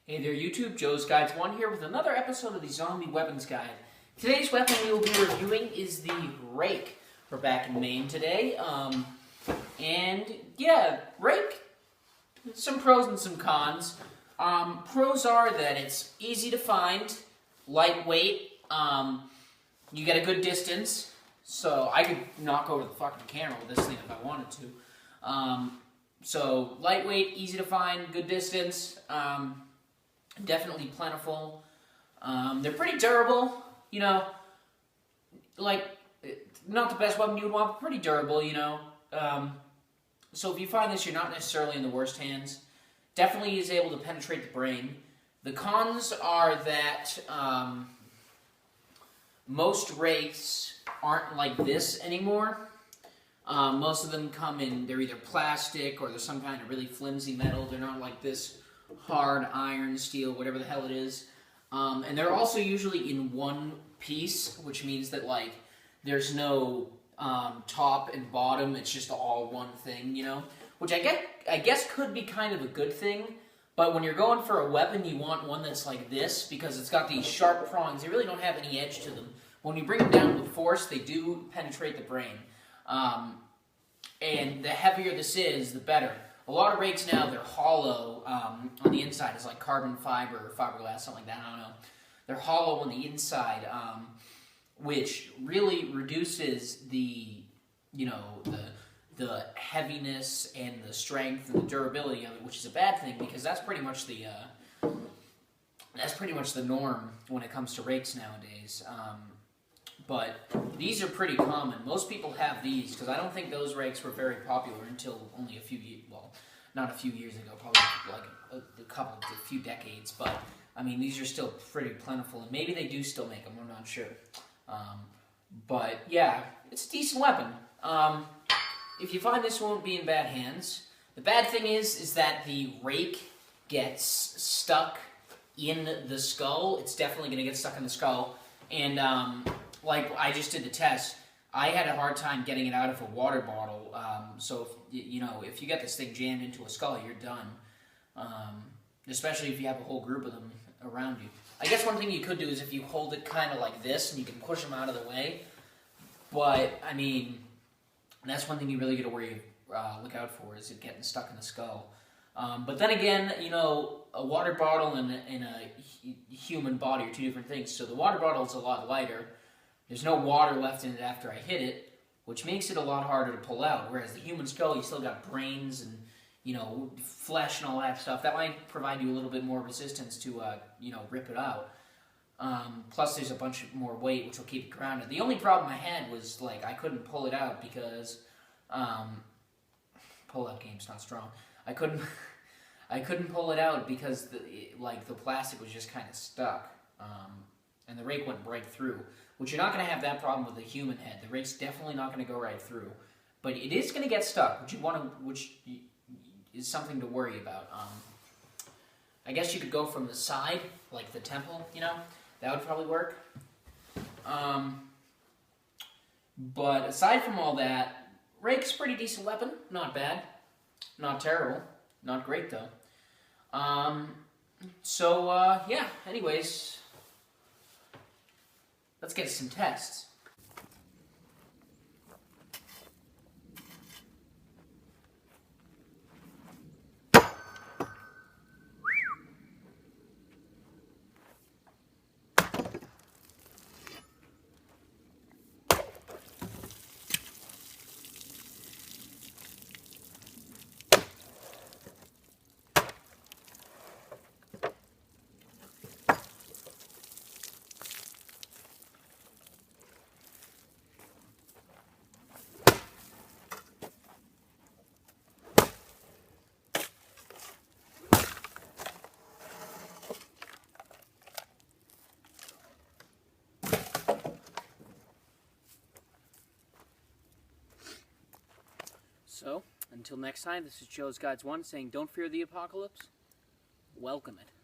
Hey there YouTube, Joe's Guides 1 here with another episode of the Zombie Weapons Guide. Today's weapon we will be reviewing is the Rake. We're back in Maine today, Rake, some pros and some cons. Pros are that it's easy to find, lightweight, you get a good distance, so I could knock over the fucking camera with this thing if I wanted to. So lightweight, easy to find, good distance, definitely plentiful. They're pretty durable, you know, like, not the best weapon you would want, but pretty durable, you know. So if you find this, you're not necessarily in the worst hands. Definitely is able to penetrate the brain. The cons are that most rakes aren't like this anymore. Most of them come in, they're either plastic or they're some kind of really flimsy metal. They're not like this hard iron, steel, whatever the hell it is. And they're also usually in one piece, which means that, like, there's no top and bottom. It's just all one thing, you know? Which I guess could be kind of a good thing, but when you're going for a weapon, you want one that's like this, because it's got these sharp prongs. They really don't have any edge to them. When you bring them down with force, they do penetrate the brain. And the heavier this is, the better. A lot of rakes now, they're hollow on the inside. It's like carbon fiber or fiberglass, something like that, I don't know. They're hollow on the inside, which really reduces the, you know, the heaviness and the strength and the durability of it, which is a bad thing, because that's pretty much the norm when it comes to rakes nowadays. But these are pretty common. Most people have these, because I don't think those rakes were very popular until only a few years, well, not a few years ago, probably like a few decades, but I mean, these are still pretty plentiful, and maybe they do still make them, I'm not sure. But yeah, it's a decent weapon. If you find this, won't be in bad hands. The bad thing is that the rake gets stuck in the skull. It's definitely going to get stuck in the skull, and like, I just did the test. I had a hard time getting it out of a water bottle, so if you get this thing jammed into a skull, you're done. Especially if you have a whole group of them around you. I guess one thing you could do is if you hold it kind of like this, and you can push them out of the way. But, I mean, that's one thing you really got to look out for, is it getting stuck in the skull. But then again, you know, a water bottle and a human body are two different things. So the water bottle is a lot lighter. There's no water left in it after I hit it, which makes it a lot harder to pull out. Whereas the human skull, you still got brains and, you know, flesh and all that stuff. That might provide you a little bit more resistance to, rip it out. Plus, there's a bunch more weight, which will keep it grounded. The only problem I had was, like, I couldn't pull it out because, pull-out game's not strong. I couldn't pull it out because, the plastic was just kind of stuck. And the rake went right through. Which you're not going to have that problem with a human head. The rake's definitely not going to go right through. But it is going to get stuck, which is something to worry about. I guess you could go from the side, like the temple, you know? That would probably work. But aside from all that, rake's a pretty decent weapon. Not bad. Not terrible. Not great, though. Anyways, let's get some tests. So, until next time, this is Joe's Guides 1 saying, don't fear the apocalypse, welcome it.